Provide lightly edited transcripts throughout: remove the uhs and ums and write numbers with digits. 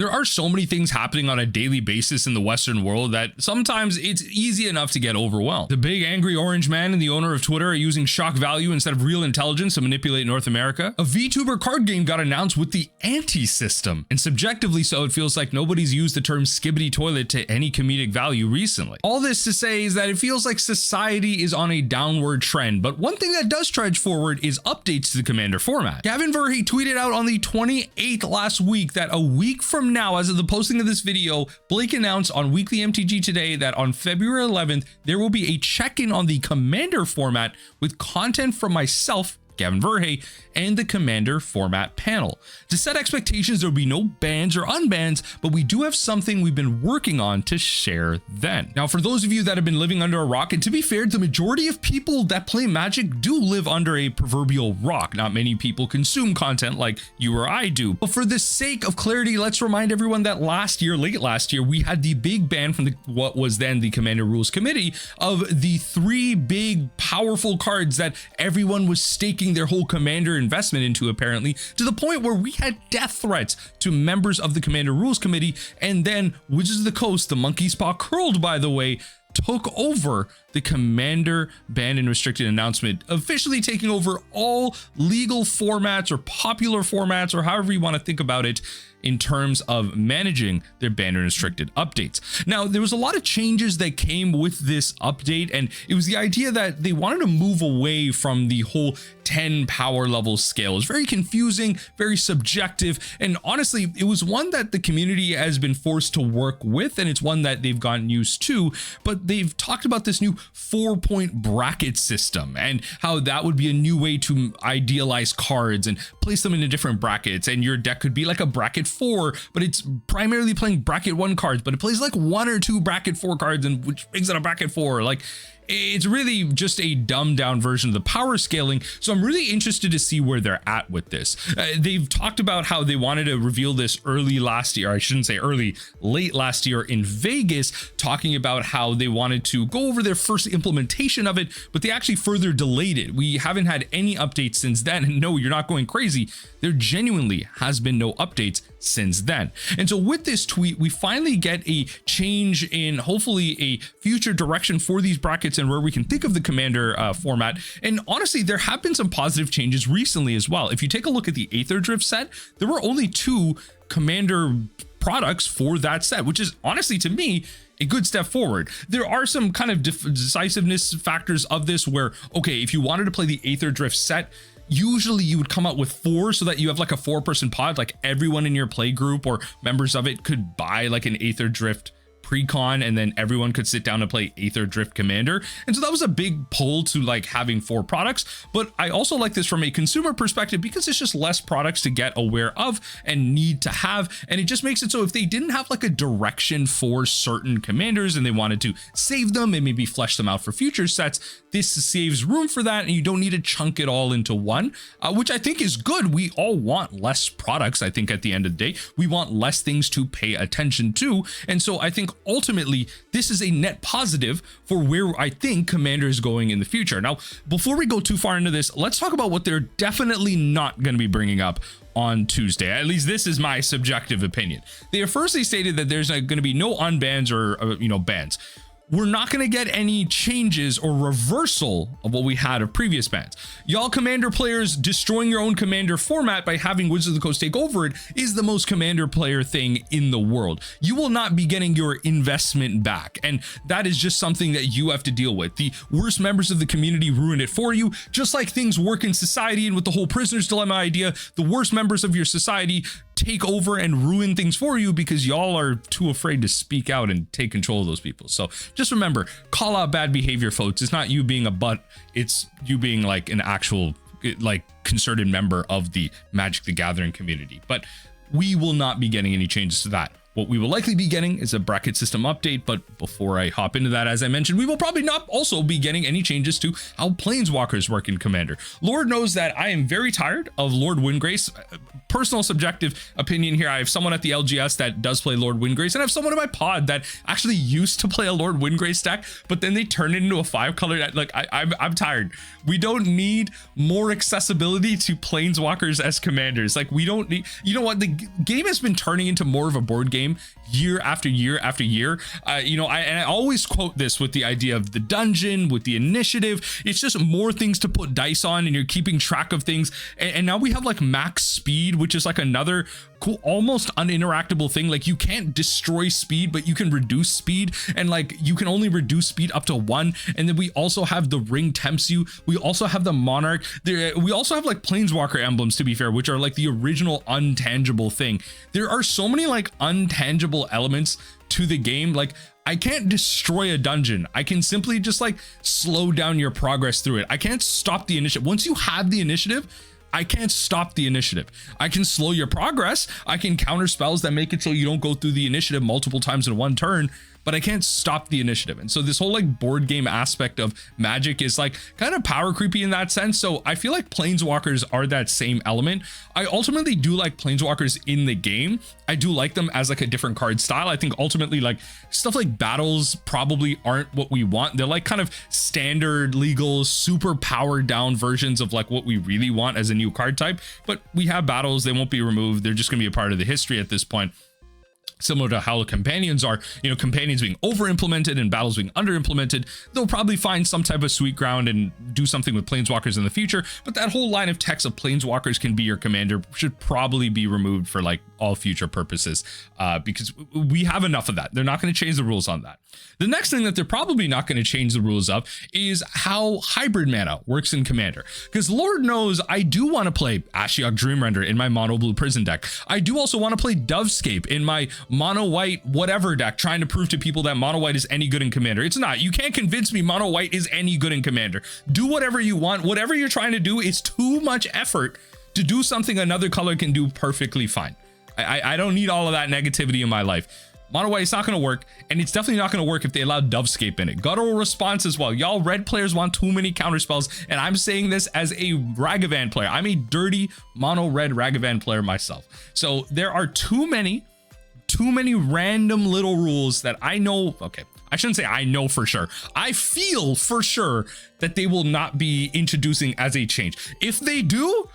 There are so many things happening on a daily basis in the Western world that sometimes it's easy enough to get overwhelmed. The big angry orange man and the owner of Twitter are using shock value instead of real intelligence to manipulate North America. A VTuber card game got announced with the anti-system, and subjectively so, it feels like nobody's used the term skibbity toilet to any comedic value recently. All this to say is that it feels like society is on a downward trend, but one thing that does trudge forward is updates to the Commander format. Gavin Verhey tweeted out on the 28th last week that a week from now, as of the posting of this video, Blake announced on Weekly MTG Today that on February 11th, there will be a check-in on the Commander format with content from myself, Gavin Verhey, and the Commander format panel. To set expectations, there will be no bans or unbans, but we do have something we've been working on to share then. Now, for those of you that have been living under a rock, and to be fair, the majority of people that play Magic do live under a proverbial rock. Not many people consume content like you or I do. But for the sake of clarity, let's remind everyone that late last year, we had the big ban from what was then the Commander Rules Committee of the 3 big powerful cards that everyone was staking their whole Commander investment into, apparently, to the point where we had death threats to members of the Commander Rules Committee. And then Wizards of the Coast, the monkey's paw curled, by the way, took over the Commander banned and restricted announcement, officially taking over all legal formats or popular formats, or however you want to think about it, in terms of managing their banned and restricted updates. Now, there was a lot of changes that came with this update, and it was the idea that they wanted to move away from the whole 10 power level scale. It's very confusing, very subjective, and honestly, it was one that the community has been forced to work with, and it's one that they've gotten used to. But they've talked about this new 4-point bracket system and how that would be a new way to idealize cards and place them into different brackets, and your deck could be like a bracket 4, but it's primarily playing bracket 1 cards, but it plays like 1 or 2 bracket 4 cards, and which makes it a bracket 4. Like, it's really just a dumbed down version of the power scaling. So I'm really interested to see where they're at with this. They've talked about how they wanted to reveal this early last year. I shouldn't say early, late last year in Vegas, talking about how they wanted to go over their first implementation of it, but they actually further delayed it. We haven't had any updates since then. And no, you're not going crazy. There genuinely has been no updates since then. And so with this tweet, we finally get a change in hopefully a future direction for these brackets and where we can think of the Commander format. And honestly, there have been some positive changes recently as well. If you take a look at the Aether Drift set, there were only 2 Commander products for that set, which is honestly, to me, a good step forward. There are some kind of decisiveness factors of this where, okay, if you wanted to play the Aether Drift set, usually you would come out with 4 so that you have like a 4-person pod, like everyone in your play group or members of it could buy like an Aether Drift pre-con, and then everyone could sit down and play Aether Drift Commander. And so that was a big pull to like having 4 products. But I also like this from a consumer perspective because it's just less products to get aware of and need to have. And it just makes it so if they didn't have like a direction for certain commanders and they wanted to save them and maybe flesh them out for future sets, this saves room for that, and you don't need to chunk it all into one, which I think is good. We all want less products. I think at the end of the day, we want less things to pay attention to. And so I think ultimately this is a net positive for where I think Commander is going in the future. Now, before we go too far into this, let's talk about what they're definitely not going to be bringing up on Tuesday. At least this is my subjective opinion. They have firstly stated that there's going to be no unbans or bans. We're not going to get any changes or reversal of what we had of previous bans. Y'all Commander players destroying your own Commander format by having Wizards of the Coast take over it is the most Commander player thing in the world. You will not be getting your investment back, and that is just something that you have to deal with. The worst members of the community ruin it for you, just like things work in society. And with the whole prisoner's dilemma idea, the worst members of your society take over and ruin things for you because y'all are too afraid to speak out and take control of those people. So just remember, call out bad behavior, folks. It's not you being a butt, it's you being like an actual like concerted member of the Magic the Gathering community. But we will not be getting any changes to that. What we will likely be getting is a bracket system update, but before I hop into that, as I mentioned, we will probably not also be getting any changes to how planeswalkers work in Commander. Lord knows that I am very tired of Lord Windgrace. Personal subjective opinion here, I have someone at the LGS that does play Lord Windgrace, and I have someone in my pod that actually used to play a Lord Windgrace deck, but then they turned it into a 5-color deck. Like, I'm tired. We don't need more accessibility to planeswalkers as commanders. Like, we don't need, you know what, the game has been turning into more of a board game year after year after year. You know, I always quote this with the idea of the dungeon, with the initiative. It's just more things to put dice on, and you're keeping track of things. And now we have like max speed, which is like another cool, almost uninteractable thing. Like, you can't destroy speed, but you can reduce speed, and like you can only reduce speed up to 1. And then we also have the ring tempts you. We also have the monarch there. We also have like planeswalker emblems, to be fair, which are like the original untangible thing. There are so many like untangible elements to the game. Like, I can't destroy a dungeon. I can simply just like slow down your progress through it. I can't stop the initiative. Once you have the initiative, I can't stop the initiative. I can slow your progress. I can counter spells that make it so you don't go through the initiative multiple times in one turn, but I can't stop the initiative. And so this whole like board game aspect of Magic is like kind of power creepy in that sense. So I feel like planeswalkers are that same element. I ultimately do like planeswalkers in the game. I do like them as like a different card style. I think ultimately like stuff like battles probably aren't what we want. They're like kind of standard legal, super powered down versions of like what we really want as a new card type. But we have battles, they won't be removed. They're just gonna be a part of the history at this point. Similar to how companions are, you know, companions being over implemented and battles being under implemented. They'll probably find some type of sweet ground and do something with planeswalkers in the future, but that whole line of text of planeswalkers can be your commander should probably be removed for like all future purposes, because we have enough of that. They're not going to change the rules on that. The next thing that they're probably not going to change the rules of is how hybrid mana works in Commander, because Lord knows I do want to play Ashiok Dreamrender in my mono blue prison deck. I do also want to play Dovescape in my mono white whatever deck, trying to prove to people that mono white is any good in Commander. It's not. You can't convince me mono white is any good in Commander. Do whatever you want. Whatever you're trying to do is too much effort to do something another color can do perfectly fine. I don't need all of that negativity in my life. Mono white is not going to work, and it's definitely not going to work if they allow Dovescape in it. Guttural Response as well. Y'all red players want too many counter spells, and I'm saying this as a Ragavan player. I'm a dirty mono red Ragavan player myself. So there are too many random little rules that I know. Okay, I shouldn't say I know for sure. I feel for sure that they will not be introducing as a change. If they do,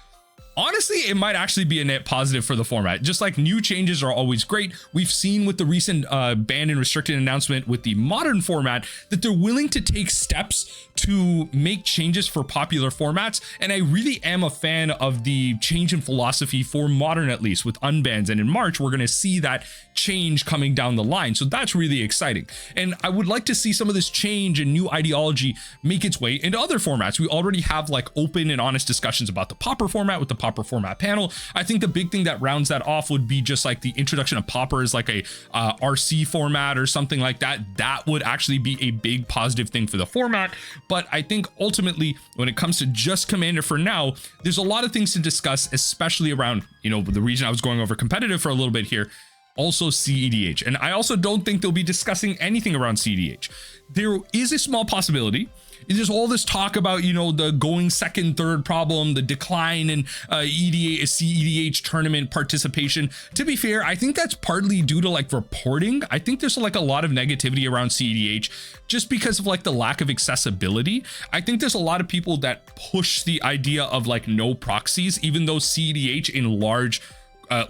honestly, it might actually be a net positive for the format. Just like new changes are always great. We've seen with the recent banned and restricted announcement with the modern format that they're willing to take steps to make changes for popular formats. And I really am a fan of the change in philosophy for modern, at least with unbans. And in March, we're going to see that change coming down the line. So that's really exciting. And I would like to see some of this change and new ideology make its way into other formats. We already have like open and honest discussions about the Pauper format with the Pauper format panel. I think the big thing that rounds that off would be just like the introduction of Pauper as like a RC format or something like that. That would actually be a big positive thing for the format. But I think ultimately, when it comes to just Commander for now, there's a lot of things to discuss, especially around, you know, the reason I was going over competitive for a little bit here. Also CEDH. And I also don't think they'll be discussing anything around CEDH. There is a small possibility. There's all this talk about, you know, the going second, third problem, the decline in CEDH tournament participation. To be fair, I think that's partly due to like reporting. I think there's like a lot of negativity around CEDH just because of like the lack of accessibility. I think there's a lot of people that push the idea of like no proxies, even though CEDH in large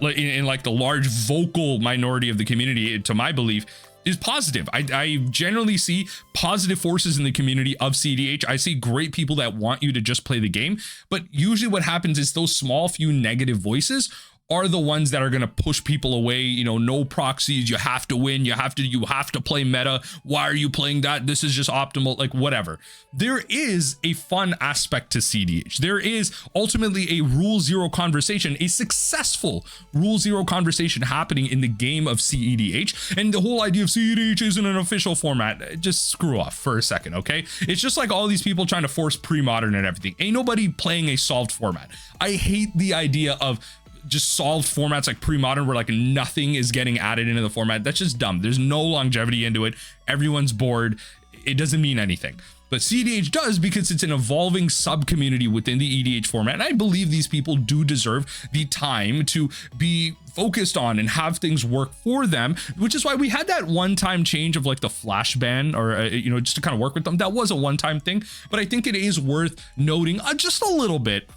in like the large vocal minority of the community, to my belief, is positive. I generally see positive forces in the community of CEDH. I see great people that want you to just play the game, but usually what happens is those small few negative voices are the ones that are going to push people away. You know, no proxies, you have to win, you have to play meta, why are you playing that, this is just optimal, like whatever. There is a fun aspect to CEDH. There is ultimately a rule zero conversation, a successful rule zero conversation happening in the game of CEDH. And the whole idea of CEDH isn't an official format, just screw off for a second, okay? It's just like all these people trying to force pre-modern and everything. Ain't nobody playing a solved format. I hate the idea of just solved formats like pre-modern where like nothing is getting added into the format. That's just dumb. There's no longevity into it. Everyone's bored. It doesn't mean anything. But CEDH does, because it's an evolving sub community within the EDH format. And I believe these people do deserve the time to be focused on and have things work for them, which is why we had that one-time change of like the flash ban, or you know, just to kind of work with them. That was a one-time thing, but I think it is worth noting just a little bit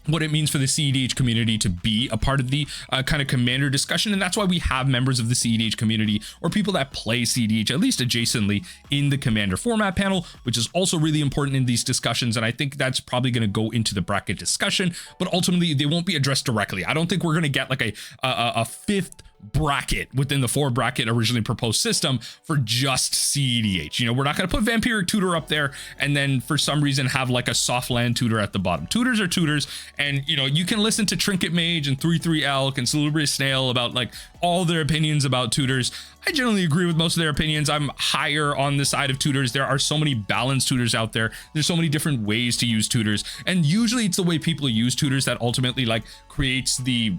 what it means for the CEDH community to be a part of the kind of commander discussion. And that's why we have members of the CEDH community, or people that play CEDH at least adjacently, in the commander format panel, which is also really important in these discussions. And I think that's probably going to go into the bracket discussion, but ultimately they won't be addressed directly. I don't think we're going to get like a fifth bracket within the 4 bracket originally proposed system for just CEDH. You know, we're not going to put Vampiric Tutor up there and then for some reason have like a soft land tutor at the bottom. Tutors are tutors, and you know, you can listen to Trinket Mage and 3-3 Elk and Salubrious Snail about like all their opinions about tutors. I generally agree with most of their opinions. I'm higher on the side of tutors. There are so many balanced tutors out there. There's so many different ways to use tutors, and usually it's the way people use tutors that ultimately like creates the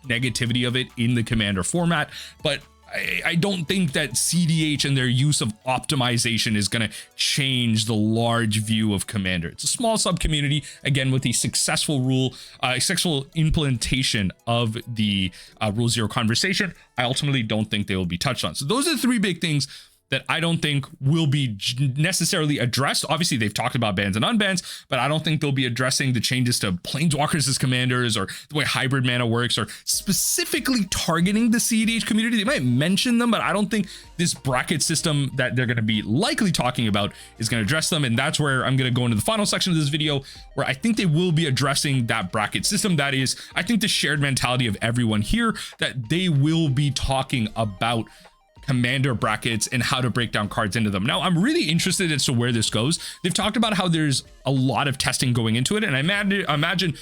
negativity of it in the commander format. But I don't think that CDH and their use of optimization is going to change the large view of commander. It's a small sub community, again, with the successful implementation of the rule 0 conversation. I ultimately don't think they will be touched on. So those are the 3 big things that I don't think will be necessarily addressed. Obviously, they've talked about bans and unbans, but I don't think they'll be addressing the changes to planeswalkers as commanders, or the way hybrid mana works, or specifically targeting the CEDH community. They might mention them, but I don't think this bracket system that they're going to be likely talking about is going to address them. And that's where I'm going to go into the final section of this video, where I think they will be addressing that bracket system. That is, I think, the shared mentality of everyone here, that they will be talking about commander brackets and how to break down cards into them. Now, I'm really interested as to where this goes. They've talked about how there's a lot of testing going into it, and I imagine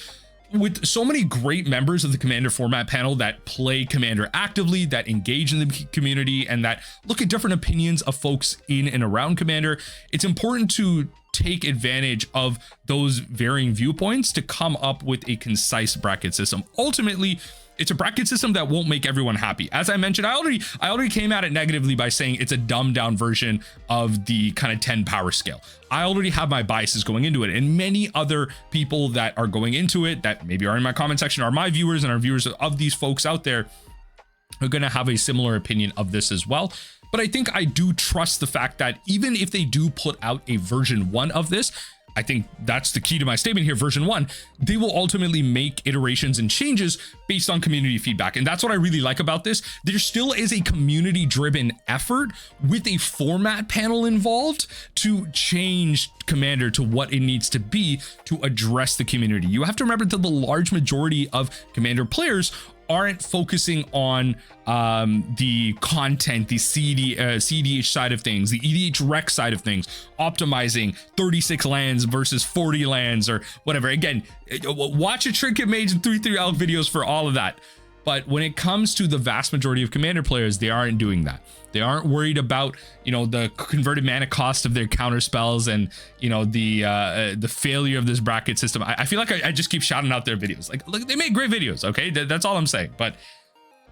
with so many great members of the commander format panel that play commander actively, that engage in the community, and that look at different opinions of folks in and around commander, it's important to take advantage of those varying viewpoints to come up with a concise bracket system. Ultimately, it's a bracket system that won't make everyone happy. As I mentioned, I already came at it negatively by saying it's a dumbed down version of the kind of 10 power scale. I already have my biases going into it, and many other people that are going into it that maybe are in my comment section are my viewers and are viewers of these folks out there are going to have a similar opinion of this as well. But I think I do trust the fact that even if they do put out a version 1 of this, I think that's the key to my statement here, version 1, they will ultimately make iterations and changes based on community feedback. And that's what I really like about this. There still is a community driven effort with a format panel involved to change commander to what it needs to be to address the community. You have to remember that the large majority of commander players aren't focusing on the content, the CEDH side of things, the EDH rec side of things, optimizing 36 lands versus 40 lands or whatever. Again, watch a Trinket Mage and 3-3 Elk videos for all of that. But when it comes to the vast majority of commander players, they aren't doing that. They aren't worried about, you know, the converted mana cost of their counter spells and, you know, the failure of this bracket system. I feel like I just keep shouting out their videos. Like, look, they make great videos. Okay, that's all I'm saying. But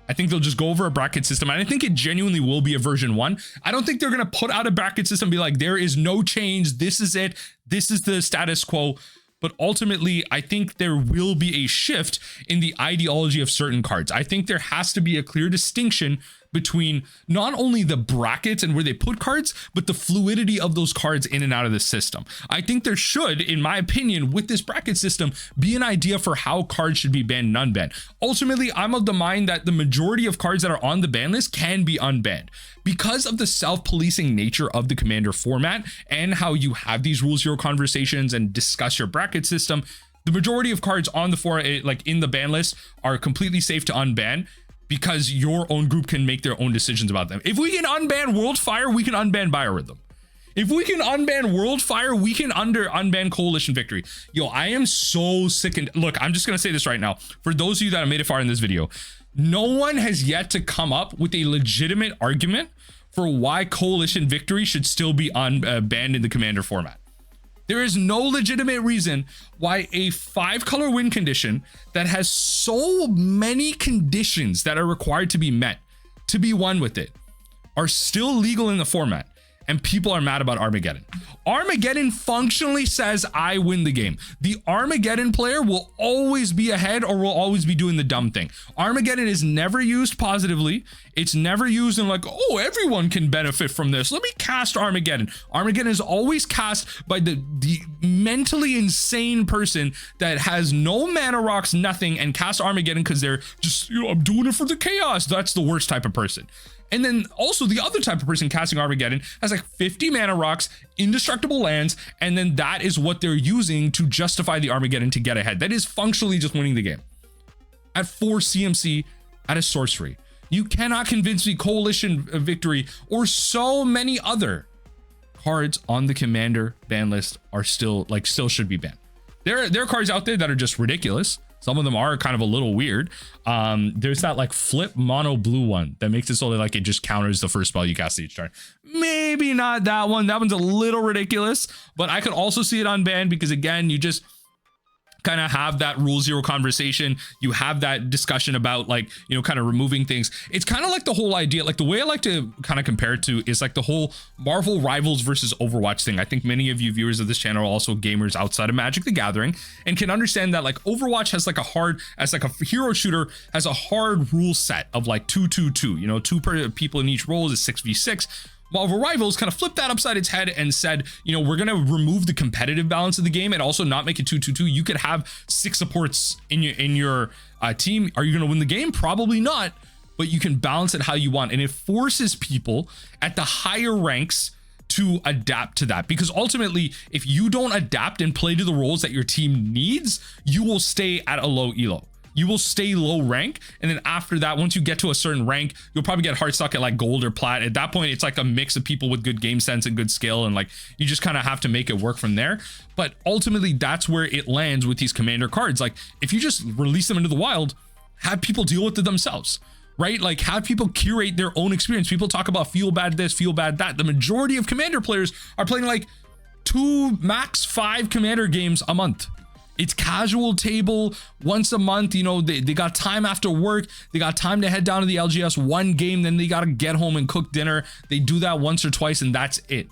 I think they'll just go over a bracket system, and I think it genuinely will be a version 1. I don't think they're gonna put out a bracket system and be like, there is no change. This is it. This is the status quo. But ultimately, I think there will be a shift in the ideology of certain cards. I think there has to be a clear distinction between not only the brackets and where they put cards, but the fluidity of those cards in and out of the system. I think there should, in my opinion, with this bracket system, be an idea for how cards should be banned and unbanned. Ultimately, I'm of the mind that the majority of cards that are on the ban list can be unbanned. Because of the self-policing nature of the commander format and how you have these rule 0 conversations and discuss your bracket system, the majority of cards on the in the ban list are completely safe to unban, because your own group can make their own decisions about them. If we can unban Worldfire, we can unban Biorhythm. If we can unban Worldfire, we can unban Coalition Victory. Yo, I am so sick. And look, I'm just gonna say this right now. For those of you that have made it far in this video, no one has yet to come up with a legitimate argument for why Coalition Victory should still be banned in the commander format. There is no legitimate reason why a 5-color win condition that has so many conditions that are required to be met to be won with it are still legal in the format, and people are mad about Armageddon. Armageddon functionally says I win the game. The Armageddon player will always be ahead or will always be doing the dumb thing. Armageddon is never used positively. It's never used in like, oh, everyone can benefit from this. Let me cast Armageddon. Armageddon is always cast by the mentally insane person that has no mana rocks, nothing, and cast Armageddon because they're just, I'm doing it for the chaos. That's the worst type of person. And then also the other type of person casting Armageddon has like 50 mana rocks, indestructible lands, and then that is what they're using to justify the Armageddon to get ahead. That is functionally just winning the game. At 4 CMC, at a sorcery. You cannot convince me Coalition Victory or so many other cards on the Commander ban list are still should be banned. There are cards out there that are just ridiculous. Some of them are kind of a little weird. There's that like flip mono blue one that makes it so that like it just counters the first spell you cast each turn. Maybe not that one. That one's a little ridiculous, but I could also see it unbanned because again, you just kind of have that rule zero conversation. You have that discussion about like, kind of removing things. It's kind of like the whole idea, like the way I like to kind of compare it to is like the whole Marvel Rivals versus Overwatch thing. I think many of you viewers of this channel are also gamers outside of Magic the Gathering and can understand that like Overwatch has like a hero shooter has a hard rule set of like 2-2-2, 2 per people in each role is 6v6. Marvel Rivals kind of flipped that upside its head and said, we're going to remove the competitive balance of the game and also not make it 2-2-2. You could have 6 supports in your team. Are you going to win the game? Probably not, but you can balance it how you want. And it forces people at the higher ranks to adapt to that, because ultimately, if you don't adapt and play to the roles that your team needs, you will stay at a low elo. You will stay low rank, and then after that, once you get to a certain rank, you'll probably get hard stuck at like gold or plat. At that point, it's like a mix of people with good game sense and good skill, and like you just kind of have to make it work from there. But ultimately, that's where it lands with these commander cards. Like if you just release them into the wild, have people deal with it themselves, right? Like have people curate their own experience. People talk about feel bad this, feel bad that. The majority of commander players are playing like 2 max 5 commander games a month. It's casual table once a month. They got time after work. They got time to head down to the LGS, 1 game, then they got to get home and cook dinner. They do that once or twice and that's it,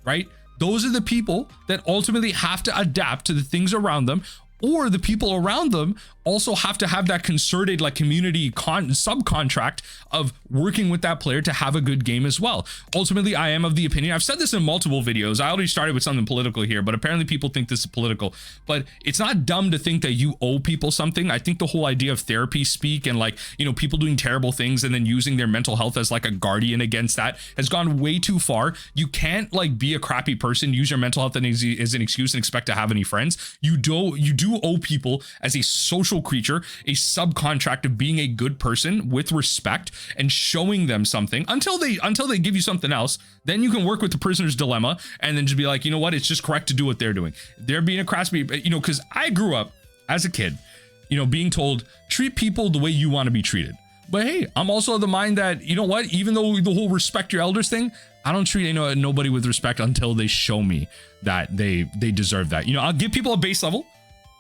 right? Those are the people that ultimately have to adapt to the things around them, or the people around them also have to have that concerted like community subcontract of working with that player to have a good game as well. Ultimately, I am of the opinion, I've said this in multiple videos, I already started with something political here, but apparently people think this is political, but it's not dumb to think that you owe people something. I think the whole idea of therapy speak and like, people doing terrible things and then using their mental health as like a guardian against that has gone way too far. You can't like be a crappy person, use your mental health as an excuse and expect to have any friends. You do owe people as a social creature a subcontract of being a good person with respect and showing them something until they give you something else. Then you can work with the prisoner's dilemma and then just be like, what, it's just correct to do what they're doing. They're being a crass, because I grew up as a kid, being told treat people the way you want to be treated. But hey, I'm also of the mind that, what, even though the whole respect your elders thing, I don't treat nobody with respect until they show me that they deserve that. I'll give people a base level.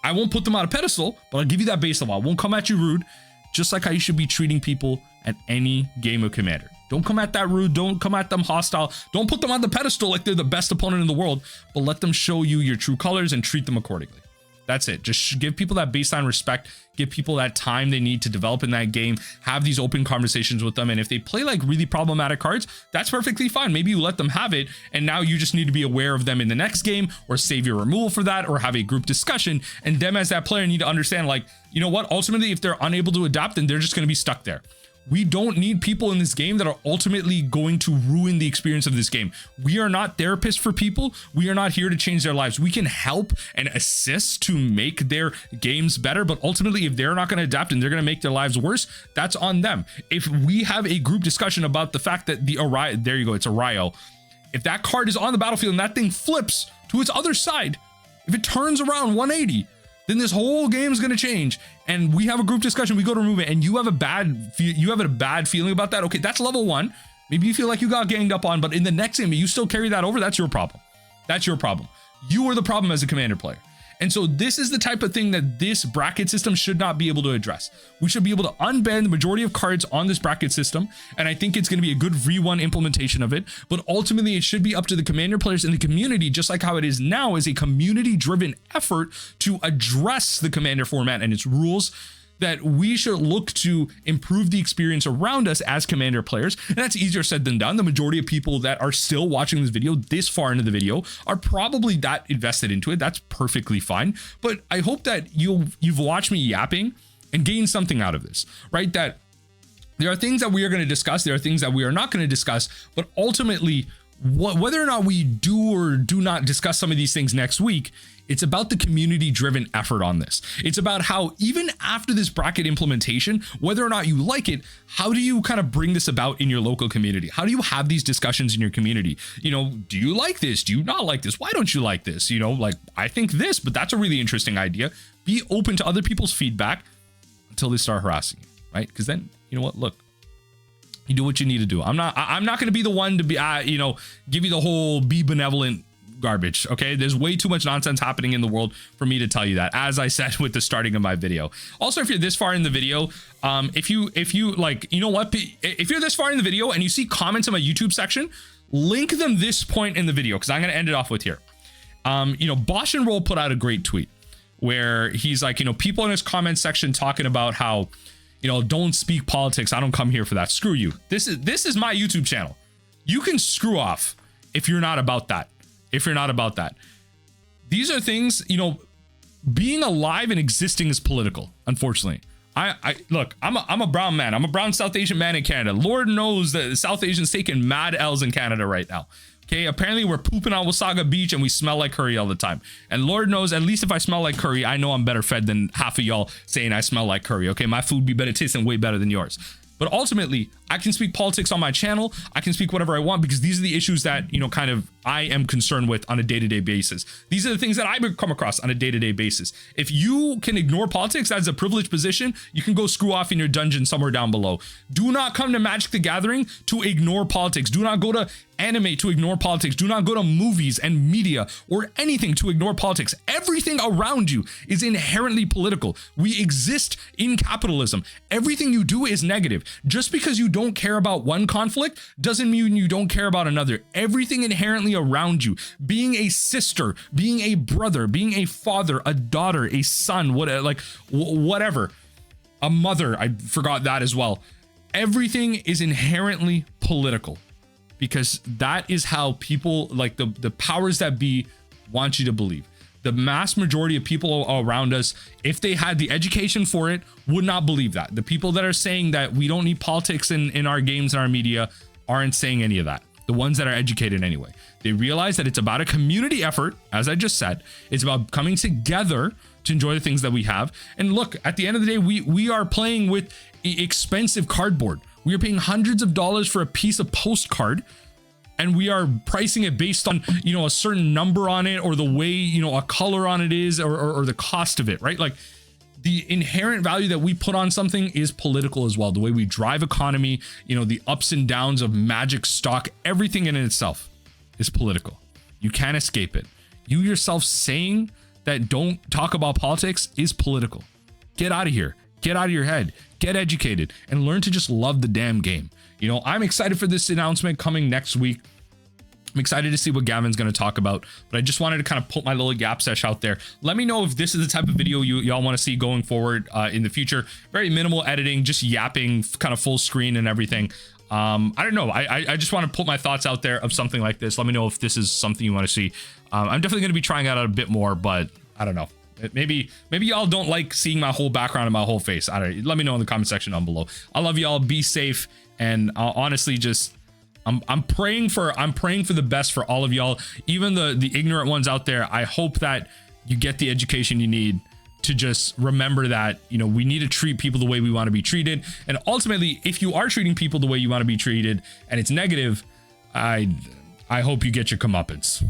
I won't put them on a pedestal, but I'll give you that base level. I won't come at you rude, just like how you should be treating people at any game of Commander. Don't come at that rude. Don't come at them hostile. Don't put them on the pedestal like they're the best opponent in the world, but let them show you your true colors and treat them accordingly. That's it. Just give people that baseline respect, give people that time they need to develop in that game, have these open conversations with them. And if they play like really problematic cards, that's perfectly fine. Maybe you let them have it. And now you just need to be aware of them in the next game or save your removal for that or have a group discussion. And them as that player need to understand like, what, ultimately, if they're unable to adapt, then they're just going to be stuck there. We don't need people in this game that are ultimately going to ruin the experience of this game. We are not therapists for people. We are not here to change their lives. We can help and assist to make their games better, but ultimately, if they're not going to adapt and they're going to make their lives worse, that's on them. If we have a group discussion about the fact that there you go, it's Ario. If that card is on the battlefield and that thing flips to its other side, if it turns around 180, then this whole game is going to change. And we have a group discussion, we go to remove it, and you have a bad feeling about that. Okay, that's level 1. Maybe you feel like you got ganged up on, but in the next game, you still carry that over. That's your problem. That's your problem. You are the problem as a commander player. And so this is the type of thing that this bracket system should not be able to address. We should be able to unban the majority of cards on this bracket system. And I think it's going to be a good V1 implementation of it. But ultimately, it should be up to the commander players in the community, just like how it is now, as a community driven effort to address the commander format and its rules, that we should look to improve the experience around us as commander players. And that's easier said than done. The majority of people that are still watching this video this far into the video are probably that invested into it. That's perfectly fine. But I hope that you've watched me yapping and gained something out of this, right? That there are things that we are going to discuss. There are things that we are not going to discuss, but ultimately, whether or not we do or do not discuss some of these things next week, it's about the community driven effort on this. It's about how even after this bracket implementation, whether or not you like it, how do you kind of bring this about in your local community? How do you have these discussions in your community? You know, do you like this? Do you not like this? Why don't you like this? You know, like, I think this, but that's a really interesting idea. Be open to other people's feedback until they start harassing you, right? Because then, you know what, look, you do what you need to do. I'm not going to be the one to be, you know, give you the whole be benevolent garbage. Okay, there's way too much nonsense happening in the world for me to tell you that, as I said with the starting of my video. Also, if you're this far in the video, if you like, you know what, if you're this far in the video and you see comments in my YouTube section, link them this point in the video, because I'm going to end it off with here. You know, Bosch and Roll put out a great tweet where he's like, you know, people in his comment section talking about how, you know, don't speak politics. I don't come here for that. Screw you. This is my YouTube channel. You can screw off if you're not about that. If you're not about that. These are things, you know, being alive and existing is political, unfortunately. I look, I'm a brown man. I'm a brown South Asian man in Canada. Lord knows that South Asians taking mad L's in Canada right now. Okay, apparently we're pooping on Wasaga Beach and we smell like curry all the time. And Lord knows, at least if I smell like curry, I know I'm better fed than half of y'all saying I smell like curry. Okay, my food be better tasting way better than yours. But ultimately, I can speak politics on my channel. I can speak whatever I want, because these are the issues that, you know, kind of I am concerned with on a day-to-day basis. These are the things that I come across on a day-to-day basis. If you can ignore politics, that's a privileged position. You can go screw off in your dungeon somewhere down below. Do not come to Magic the Gathering to ignore politics. Do not go to anime to ignore politics. Do not go to movies and media or anything to ignore politics. Everything around you is inherently political. We exist in capitalism. Everything you do is negative. Just because you don't care about one conflict doesn't mean you don't care about another. Everything inherently around you, being a sister, being a brother, being a father, a daughter, a son, whatever, a mother, I forgot that as well. Everything is inherently political, because that is how people, like the powers that be, want you to believe. The mass majority of people around us, if they had the education for it, would not believe that. The people that are saying that we don't need politics in our games and our media aren't saying any of that. The ones that are educated anyway. They realize that it's about a community effort, as I just said. It's about coming together to enjoy the things that we have. And look, at the end of the day, we are playing with expensive cardboard. We are paying hundreds of dollars for a piece of postcard, and we are pricing it based on, you know, a certain number on it, or the way, you know, a color on it is, or the cost of it, right? Like, the inherent value that we put on something is political as well. The way we drive economy, you know, the ups and downs of Magic stock, everything in itself is political. You can't escape it. You yourself saying that don't talk about politics is political. Get out of here. Get out of your head. Get educated and learn to just love the damn game. You know, I'm excited for this announcement coming next week. I'm excited to see what Gavin's going to talk about, but I just wanted to kind of put my little gap sesh out there. Let me know if this is the type of video y'all want to see going forward in the future. Very minimal editing, just yapping, kind of full screen and everything. I don't know. I just want to put my thoughts out there of something like this. Let me know if this is something you want to see. I'm definitely going to be trying out a bit more, but I don't know. Maybe y'all don't like seeing my whole background and my whole face. I don't know. Let me know in the comment section down below. I love y'all. Be safe. And honestly, just I'm praying for the best for all of y'all, even the ignorant ones out there. I hope that you get the education you need to just remember that, you know, we need to treat people the way we want to be treated. And ultimately, if you are treating people the way you want to be treated and it's negative, I hope you get your comeuppance.